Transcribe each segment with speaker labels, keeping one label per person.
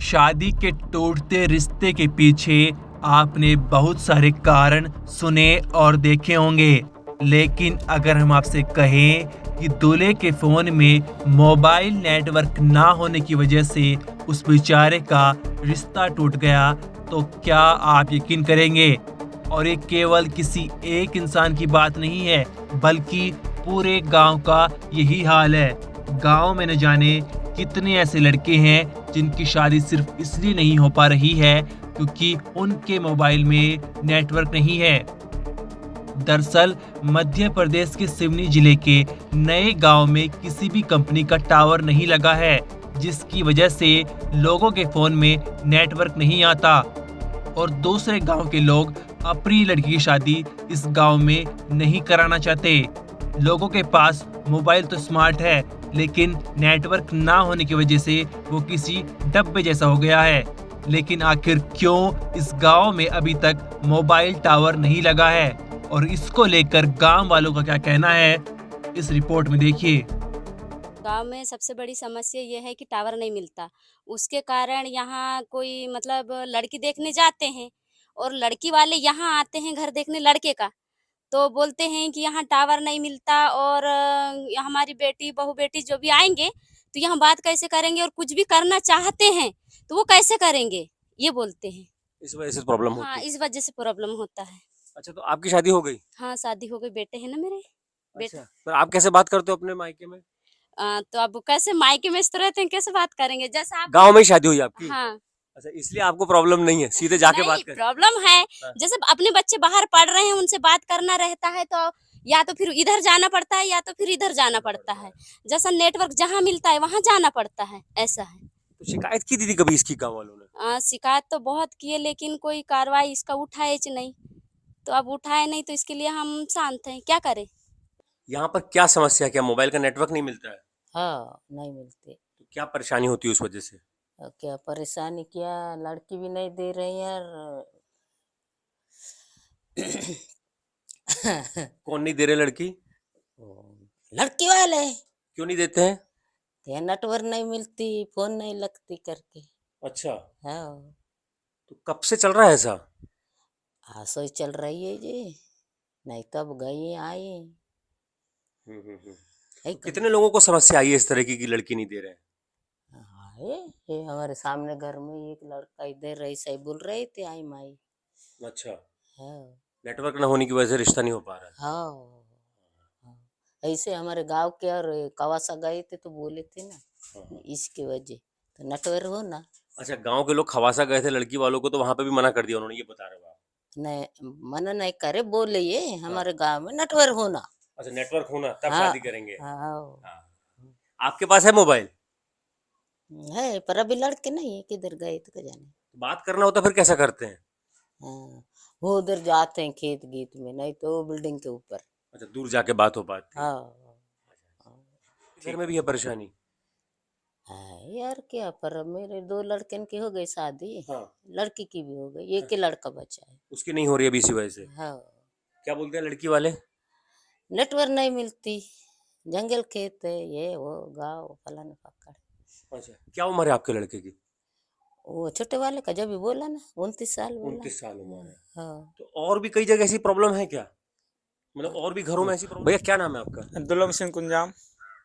Speaker 1: शादी के टूटते रिश्ते के पीछे आपने बहुत सारे कारण सुने और देखे होंगे, लेकिन अगर हम आपसे कहें कि दूल्हे के फोन में मोबाइल नेटवर्क ना होने की वजह से उस बेचारे का रिश्ता टूट गया, तो क्या आप यकीन करेंगे? और ये केवल किसी एक इंसान की बात नहीं है, बल्कि पूरे गांव का यही हाल है। गांव में न जाने कितने ऐसे लड़के हैं जिनकी शादी सिर्फ इसलिए नहीं हो पा रही है क्योंकि उनके मोबाइल में नेटवर्क नहीं है। दरअसल मध्य प्रदेश के सिवनी जिले के नए गांव में किसी भी कंपनी का टावर नहीं लगा है, जिसकी वजह से लोगों के फोन में नेटवर्क नहीं आता और दूसरे गांव के लोग अपनी लड़की की शादी इस गांव में नहीं कराना चाहते। लोगों के पास मोबाइल तो स्मार्ट है, लेकिन नेटवर्क ना होने की वजह से वो किसी डब्बे जैसा हो गया है। लेकिन आखिर क्यों इस गांव में अभी तक मोबाइल टावर नहीं लगा है और इसको लेकर गांव वालों का क्या कहना है, इस रिपोर्ट में देखिए।
Speaker 2: गाँव में सबसे बड़ी समस्या ये है कि टावर नहीं मिलता। उसके कारण यहाँ कोई मतलब लड़की देखने जाते हैं और लड़की वाले यहाँ आते हैं घर देखने लड़के का, तो बोलते हैं कि यहाँ टावर नहीं मिलता और हमारी बेटी बहू-बेटी जो भी आएँगे, तो यहाँ बात कैसे करेंगे और कुछ भी करना चाहते हैं, तो वो कैसे करेंगे? ये बोलते हैं।
Speaker 3: इस वजह से प्रॉब्लम
Speaker 2: हाँ,
Speaker 3: होती है।
Speaker 2: इस वजह से प्रॉब्लम होता है।
Speaker 3: अच्छा, तो आपकी शादी हो गई?
Speaker 2: हाँ, शादी हो गई, बेटे हैं ना मेरे।
Speaker 3: अच्छा,
Speaker 2: बेट
Speaker 3: पर आप कैसे बात करते हो अपने मायके में?
Speaker 2: तो अब कैसे मायके में इस तरह रहते हैं, कैसे बात करेंगे? जैसा आप
Speaker 3: गाँव में ही शादी हुई आपकी?
Speaker 2: हाँ।
Speaker 3: अच्छा, इसलिए आपको प्रॉब्लम नहीं है, सीधे जाके
Speaker 2: नहीं,
Speaker 3: बात कर।
Speaker 2: प्रॉब्लम है।
Speaker 3: हाँ,
Speaker 2: जैसे अपने बच्चे बाहर पढ़ रहे हैं, उनसे बात करना रहता है, तो या तो फिर इधर जाना पड़ता है या तो फिर इधर जाना पड़ता है। जैसा नेटवर्क जहाँ मिलता है, वहाँ जाना पड़ता है, ऐसा है।
Speaker 3: तो शिकायत की थी कभी इसकी गाँव वालों ने?
Speaker 2: शिकायत तो बहुत किए, लेकिन कोई कार्रवाई इसका उठाए च नहीं। तो अब उठाए नहीं, तो इसके लिए हम शांत हैं, क्या करें?
Speaker 3: यहाँ पर क्या समस्या है? क्या मोबाइल का नेटवर्क नहीं मिलता है?
Speaker 4: हाँ, नहीं मिलते।
Speaker 3: तो क्या परेशानी होती है उस वजह से?
Speaker 4: क्या परेशानी क्या लड़की भी नहीं दे रही है और
Speaker 3: कौन नहीं दे रहे लड़की?
Speaker 4: लड़की वाले
Speaker 3: क्यों नहीं देते हैं?
Speaker 4: ये नेटवर्क नहीं मिलती, फोन नहीं लगती करके।
Speaker 3: अच्छा,
Speaker 4: हाँ,
Speaker 3: तो कब से चल रहा है ऐसा?
Speaker 4: सो ही चल रही है जी। नहीं तब गई आई है
Speaker 3: तो
Speaker 4: कब।
Speaker 3: कितने लोगों को समस्या आई है इस तरह की कि लड़की नहीं दे रहे हैं?
Speaker 4: हाँ, ये हमारे सामने घर में एक लड़का इधर रही सही बोल रहे थे आई माई।
Speaker 3: अच्छा,
Speaker 4: हाँ
Speaker 3: नेटवर्क ना होने की वजह से रिश्ता नहीं हो पा रहा है।
Speaker 4: हाँ हाँ। ऐसे हमारे गांव के और कवासा गए थे तो बोले थे ना
Speaker 3: हाँ।
Speaker 4: इसकी वजह तो नेटवर्क हो ना।
Speaker 3: अच्छा, गाँव के लोग खवासा गए थे लड़की वालों को, तो वहाँ पे भी मना कर दिया उन्होंने, ये बता रहे हो आप?
Speaker 4: नहीं मना नहीं करे बोले ये
Speaker 3: हाँ।
Speaker 4: हमारे गांव में नेटवर्क होना।
Speaker 3: अच्छा, नेटवर्क होना तब
Speaker 4: हाँ
Speaker 3: शादी करेंगे।
Speaker 4: हाँ
Speaker 3: हाँ। आपके पास है मोबाइल?
Speaker 4: है पर अभी लड़के नहीं है किधर गए तो क्या जाने।
Speaker 3: तो बात करना होता फिर कैसा करते हैं?
Speaker 4: हाँ वो उधर जाते हैं खेत गीत में नहीं तो वो बिल्डिंग के ऊपर।
Speaker 3: अच्छा, दूर जाके बात हो पाती है।
Speaker 4: हाँ हाँ,
Speaker 3: घर में भी है परेशानी?
Speaker 4: है यार क्या पर मेरे दो लड़कन की हो गई शादी।
Speaker 3: हाँ।
Speaker 4: लड़की की भी हो गई एक ही लड़का बचा है।
Speaker 3: उसकी नहीं हो रही अभी इसी वजह से?
Speaker 4: हाँ
Speaker 3: क्या बोलते हैं लड़की वाले?
Speaker 4: नेटवर्क नहीं मिलती जंगल खेत है ये वो गाँव फलाने पकड़।
Speaker 3: अच्छा, क्या उम्र है आपके लड़के की?
Speaker 4: वो छोटे वाले का जब भी बोला ना 29 साल बोला।
Speaker 3: 29 साल उम्र है।
Speaker 4: हाँ
Speaker 3: तो और भी कई जगह ऐसी प्रॉब्लम है क्या? मतलब और भी घरों में ऐसी प्रॉब्लम? भैया क्या नाम है आपका?
Speaker 5: दुर्लभ सिंह कुंजाम।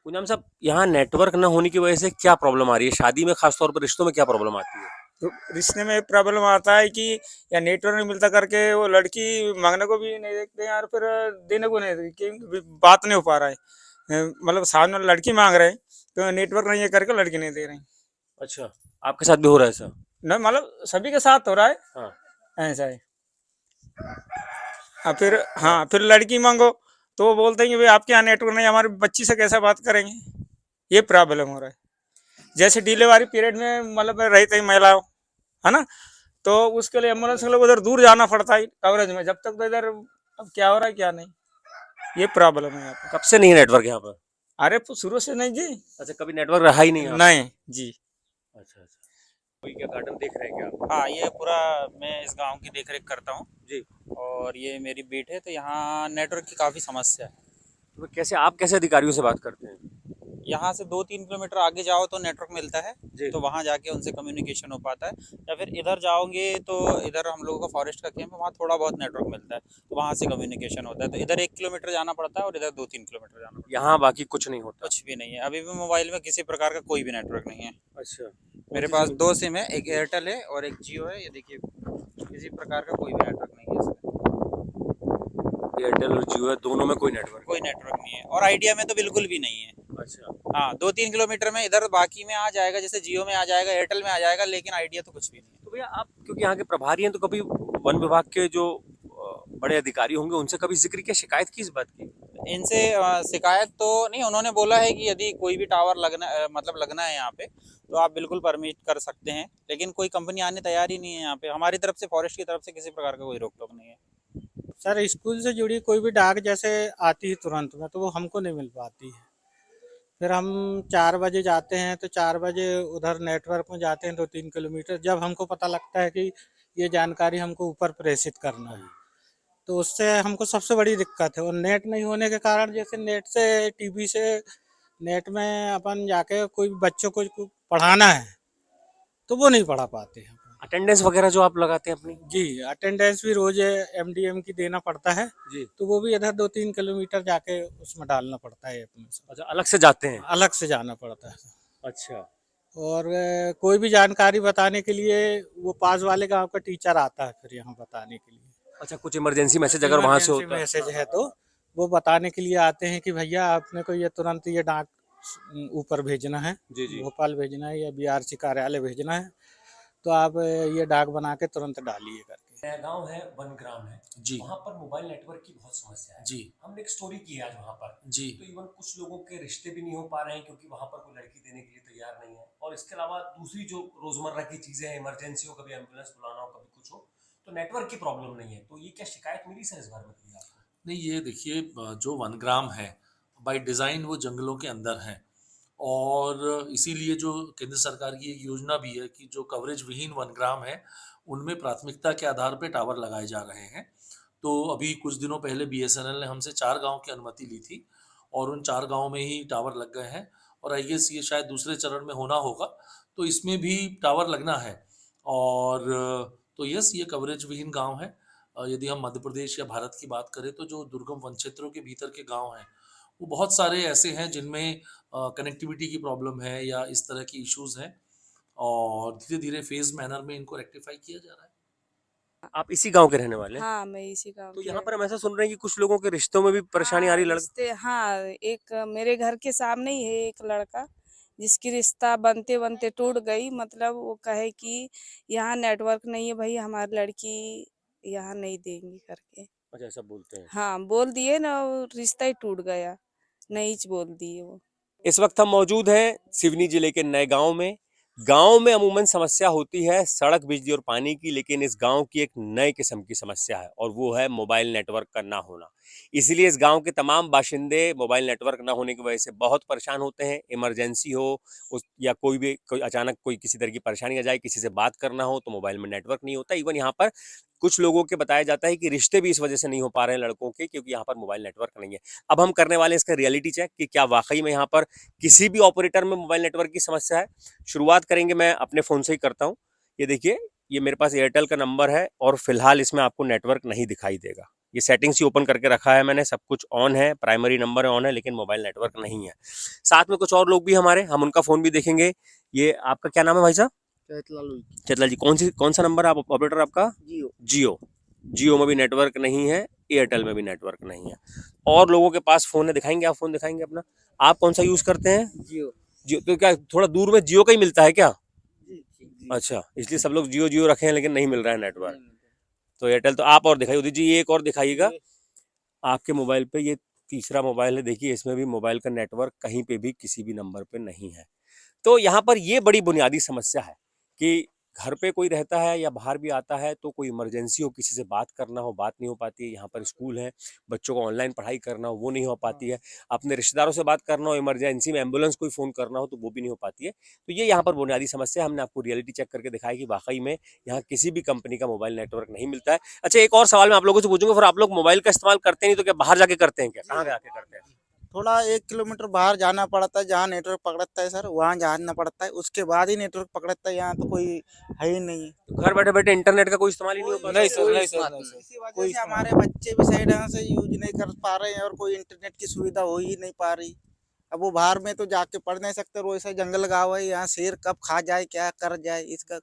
Speaker 3: पूनम साहब, यहाँ नेटवर्क न होने की वजह से क्या प्रॉब्लम आ रही है? शादी में खासतौर पर रिश्तों में क्या प्रॉब्लम आती है?
Speaker 5: तो रिश्ते में प्रॉब्लम आता है कि या नेटवर्क नहीं मिलता करके वो लड़की मांगने को भी नहीं देखते हैं और फिर देने को नहीं देते कि बात नहीं हो पा रहा है। मतलब सामने वाला लड़की मांग रहे हैं तो नेटवर्क नहीं है करके लड़की नहीं दे रही।
Speaker 3: अच्छा, आपके साथ भी हो रहा है ऐसा?
Speaker 5: नहीं मतलब सभी के साथ हो रहा है
Speaker 3: हाँ।
Speaker 5: ऐसा है। फिर लड़की मांगो तो वो बोलते हैं कि भाई आपके यहाँ नेटवर्क नहीं हमारे बच्ची से कैसे बात करेंगे। ये प्रॉब्लम हो रहा है। जैसे डिलीवरी पीरियड में मतलब रहते हैं महिलाओं है ना तो उसके लिए एम्बुलेंस के लिए उधर दूर जाना पड़ता है कवरेज में जब तक तो इधर अब क्या हो रहा है क्या नहीं। ये प्रॉब्लम है यहाँ पे।
Speaker 3: कब से नहीं है नेटवर्क यहाँ पर?
Speaker 5: अरे शुरू से नहीं जी।
Speaker 3: अच्छा, कभी नेटवर्क रहा ही नहीं यहाँ पर?
Speaker 5: नहीं जी।
Speaker 3: अच्छा अच्छा, कोई क्या गार्डन देख रहे हैं क्या आप?
Speaker 6: हाँ, ये पूरा मैं इस गांव की देखरेख करता हूँ
Speaker 3: जी।
Speaker 6: और ये मेरी बीट है, तो यहाँ नेटवर्क की काफ़ी समस्या है।
Speaker 3: तो कैसे आप कैसे अधिकारियों से बात करते हैं?
Speaker 6: यहाँ से 2-3 किलोमीटर आगे जाओ तो नेटवर्क मिलता है,
Speaker 3: जी।
Speaker 6: तो वहाँ जाके उनसे कम्युनिकेशन हो पाता है। या फिर इधर जाओगे तो इधर हम लोगों का फॉरेस्ट का कैंप है, वहाँ थोड़ा बहुत नेटवर्क मिलता है, तो वहाँ से कम्युनिकेशन होता है। तो इधर 1 किलोमीटर जाना पड़ता है और इधर 2-3 किलोमीटर जाना पड़ता है।
Speaker 3: यहाँ बाकी कुछ नहीं होता।
Speaker 6: कुछ भी नहीं है, अभी भी मोबाइल में किसी प्रकार का कोई भी नेटवर्क नहीं है।
Speaker 3: अच्छा,
Speaker 6: मेरे पास 2 सिम है, एक एयरटेल है और एक जियो है। ये देखिए, किसी प्रकार का कोई भी नेटवर्क नहीं है इसमें।
Speaker 3: एयरटेल और जियो है, दोनों में कोई नेटवर्क
Speaker 6: कोई नेटवर्क नहीं है और आइडिया में तो बिल्कुल भी नहीं है।
Speaker 3: अच्छा,
Speaker 6: हाँ, 2-3 किलोमीटर में इधर बाकी में आ जाएगा, जैसे जियो में आ जाएगा, एयरटेल में आ जाएगा, लेकिन आइडिया तो कुछ भी नहीं
Speaker 3: तो भैया आप क्योंकि यहाँ के प्रभारी हैं तो कभी वन विभाग के जो बड़े अधिकारी होंगे उनसे कभी जिक्र किया, शिकायत की इस बात की?
Speaker 6: है। इनसे शिकायत तो नहीं, उन्होंने बोला है कि यदि कोई भी टावर लगना है यहाँ पे, तो आप बिल्कुल परमिट कर सकते हैं, लेकिन कोई कंपनी आने तैयार ही नहीं है यहाँ पे। हमारी तरफ से, फॉरेस्ट की तरफ से किसी प्रकार का कोई रोक टोक नहीं है।
Speaker 5: सर स्कूल से जुड़ी कोई भी डाक जैसे आती है तुरंत में, तो वो हमको नहीं मिल पाती है। फिर हम 4 बजे जाते हैं तो 4 बजे उधर नेटवर्क में जाते हैं 2-3 किलोमीटर, जब हमको पता लगता है कि ये जानकारी हमको ऊपर प्रेषित करना है, तो उससे हमको सबसे बड़ी दिक्कत है। और नेट नहीं होने के कारण, जैसे नेट से टीवी से नेट में अपन जाके कोई भी बच्चों को पढ़ाना है तो वो नहीं पढ़ा पाते हैं।
Speaker 3: अटेंडेंस वगैरह जो आप लगाते हैं अपनी?
Speaker 5: जी, अटेंडेंस भी रोज एमडीएम की देना पड़ता है,
Speaker 3: जी।
Speaker 5: तो वो भी इधर 2-3 किलोमीटर जाके उसमें डालना पड़ता है अपने से।
Speaker 3: अच्छा, अलग से जाते हैं?
Speaker 5: अलग से जाना पड़ता है।
Speaker 3: अच्छा,
Speaker 5: और कोई भी जानकारी बताने के लिए वो पास वाले गांव का टीचर आता है फिर यहाँ बताने के लिए।
Speaker 3: अच्छा, कुछ इमरजेंसी मैसेज अगर वहां से
Speaker 5: इमरजेंसी
Speaker 3: होता है?
Speaker 5: मैसेज है तो वो बताने के लिए आते हैं कि भैया आपने को ये तुरंत ये डाक ऊपर भेजना है,
Speaker 3: जी जी।
Speaker 5: भोपाल भेजना है या बीआरसी कार्यालय भेजना है, तो आप ये डाक बना के तुरंत डालिए करके।
Speaker 7: नया गांव है, वनग्राम है
Speaker 8: जी
Speaker 7: वहाँ पर मोबाइल नेटवर्क की बहुत समस्या है।
Speaker 8: जी
Speaker 7: हमने एक स्टोरी की है आज वहाँ पर।
Speaker 8: जी
Speaker 7: तो इवन कुछ लोगों के रिश्ते भी नहीं हो पा रहे हैं क्योंकि वहाँ पर कोई लड़की देने के लिए तैयार नहीं है। और इसके अलावा दूसरी जो रोजमर्रा की चीजें हैं, इमरजेंसी हो, कभी एम्बुलेंस बुलाना हो, कभी कुछ हो, तो नेटवर्क की प्रॉब्लम नहीं है। तो ये क्या शिकायत मिली सर इस बारे में कभी आपको?
Speaker 8: नहीं, ये देखिए, जो वनग्राम है बाय डिज़ाइन वो जंगलों के अंदर है, और इसीलिए जो केंद्र सरकार की एक योजना भी है कि जो कवरेज विहीन वनग्राम है उनमें प्राथमिकता के आधार पे टावर लगाए जा रहे हैं। तो अभी कुछ दिनों पहले बीएसएनएल ने हमसे 4 गांव की अनुमति ली थी और उन 4 गांव में ही टावर लग गए हैं, और आई गेस ये शायद दूसरे चरण में होना होगा, तो इसमें भी टावर लगना है। और तो यस, ये कवरेज विहीन गांव है। यदि हम मध्य प्रदेश या भारत की बात करें तो जो दुर्गम वन क्षेत्रों के भीतर के गांव हैं वो बहुत सारे ऐसे हैं जिनमें कनेक्टिविटी की प्रॉब्लम है या इस तरह की इश्यूज हैं, और धीरे धीरे फेज मैनर में इनको रेक्टिफाई किया जा रहा है।
Speaker 3: आप इसी गांव के रहने वाले हैं?
Speaker 9: हाँ, मैं इसी गाँव
Speaker 3: तो
Speaker 9: की
Speaker 3: यहाँ
Speaker 9: हूँ।
Speaker 3: पर हम ऐसा सुन रहे हैं कि कुछ लोगों के रिश्तों में भी परेशानी आ रही है।
Speaker 9: हाँ, एक मेरे घर के सामने ही है एक लड़का जिसकी रिश्ता बनते बनते टूट गई। मतलब वो कहे कि यहाँ नेटवर्क नहीं है भाई, हमारी लड़की यहाँ नहीं देंगी करके।
Speaker 3: अच्छा, ऐसा बोलते हैं?
Speaker 9: हाँ, बोल दिए ना, वो रिश्ता ही टूट गया, नहीं बोल दिए वो।
Speaker 3: इस वक्त हम मौजूद हैं सिवनी जिले के नए गांव में। गांव में अमूमन समस्या होती है सड़क, बिजली और पानी की, लेकिन इस गांव की एक नए किस्म की समस्या है और वो है मोबाइल नेटवर्क का ना होना। इसीलिए इस गांव के तमाम बाशिंदे मोबाइल नेटवर्क ना होने की वजह से बहुत परेशान होते हैं। इमरजेंसी हो या कोई अचानक कोई किसी तरह की परेशानी आ जाए, किसी से बात करना हो तो मोबाइल में नेटवर्क नहीं होता। इवन यहाँ पर कुछ लोगों के बताया जाता है कि रिश्ते भी इस वजह से नहीं हो पा रहे हैं लड़कों के, क्योंकि यहाँ पर मोबाइल नेटवर्क नहीं है। अब हम करने वाले हैं इसका रियलिटी चेक कि क्या वाकई में यहाँ पर किसी भी ऑपरेटर में मोबाइल नेटवर्क की समस्या है। शुरुआत करेंगे, मैं अपने फ़ोन से ही करता हूँ। ये देखिए, ये मेरे पास एयरटेल का नंबर है और फिलहाल इसमें आपको नेटवर्क नहीं दिखाई देगा। ये सेटिंग्स ही ओपन करके रखा है मैंने, सब कुछ ऑन है, प्राइमरी नंबर ऑन है, लेकिन मोबाइल नेटवर्क नहीं है। साथ में कुछ और लोग भी हमारे, हम उनका फ़ोन भी देखेंगे। ये आपका क्या नाम है भाई साहब? चेतलाल जी। कौन सा नंबर आप ऑपरेटर आपका? जियो में भी नेटवर्क नहीं है, एयरटेल में भी नेटवर्क नहीं है। और लोगों के पास फ़ोन है, दिखाएंगे आप? फ़ोन दिखाएंगे अपना? आप कौन सा यूज़ करते हैं? जियो। तो क्या थोड़ा दूर में जियो का ही मिलता है क्या? अच्छा, इसलिए सब लोग जियो रखे हैं, लेकिन नहीं मिल रहा है नेटवर्क। तो एयरटेल तो आप और दिखाइए उदित जी, ये एक और दिखाइएगा। आपके मोबाइल पे ये तीसरा मोबाइल है, देखिए इसमें भी मोबाइल का नेटवर्क कहीं पे भी किसी भी नंबर पे नहीं है। तो यहाँ पर ये बड़ी बुनियादी समस्या है कि घर पे कोई रहता है या बाहर भी आता है तो कोई इमरजेंसी हो, किसी से बात करना हो, बात नहीं हो पाती है। यहाँ पर स्कूल है, बच्चों को ऑनलाइन पढ़ाई करना हो, वो नहीं हो पाती है। अपने रिश्तेदारों से बात करना हो, इमरजेंसी में एम्बुलेंस कोई फ़ोन करना हो, तो वो भी नहीं हो पाती है। तो ये यहाँ पर बुनियादी समस्या है। हमने आपको रियलिटी चेक करके दिखाया कि वाकई में यहाँ किसी भी कंपनी का मोबाइल नेटवर्क नहीं मिलता है। अच्छा, एक और सवाल मैं आप लोगों से पूछूंगा, फिर आप लोग मोबाइल का इस्तेमाल करते नहीं तो क्या बाहर जाके करते हैं, क्या कहाँ जाके करते हैं?
Speaker 10: थोड़ा 1 किलोमीटर बाहर जाना पड़ता है, जहाँ नेटवर्क पकड़ता है सर, वहाँ जाना पड़ता है, उसके बाद ही नेटवर्क पकड़ता है, यहाँ तो कोई है ही नहीं।
Speaker 3: तो घर बैठे बैठे इंटरनेट का कोई इस्तेमाल ही नहीं हो पाता?
Speaker 5: नहीं सर,
Speaker 10: कोई
Speaker 5: नहीं
Speaker 10: इस्तेमाल
Speaker 5: सर, नहीं
Speaker 10: नहीं।
Speaker 5: सर।
Speaker 10: इसी वजह
Speaker 5: कोई
Speaker 10: से
Speaker 5: इस्तेमाल
Speaker 10: हमारे बच्चे भी सही ढंग से यूज नहीं कर पा रहे हैं और कोई इंटरनेट की सुविधा हो ही नहीं पा रही। अब वो बाहर में तो जाके पढ़ नहीं सकते, और वैसा जंगल गाँव है, यहाँ शेर कब खा जाए, क्या कर जाए, इसका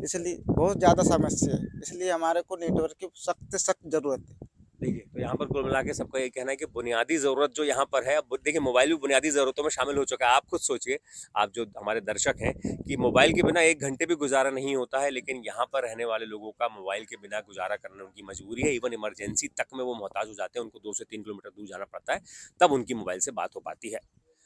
Speaker 10: इसलिए बहुत ज़्यादा समस्या है। इसलिए हमारे को नेटवर्क की सख्त से सख्त ज़रूरत है।
Speaker 3: देखिए, तो यहाँ पर कुल मिला के सबका ये कहना है कि बुनियादी ज़रूरत जो यहाँ पर है, अब देखिए मोबाइल भी बुनियादी ज़रूरतों में शामिल हो चुका है। आप खुद सोचिए, आप जो हमारे दर्शक हैं, कि मोबाइल के बिना 1 घंटे भी गुजारा नहीं होता है, लेकिन यहाँ पर रहने वाले लोगों का मोबाइल के बिना गुजारा करना उनकी मजबूरी है। इवन इमरजेंसी तक में वो मोहताज हो जाते हैं, उनको 2 से 3 किलोमीटर दूर जाना पड़ता है, तब उनकी मोबाइल से बात हो पाती है।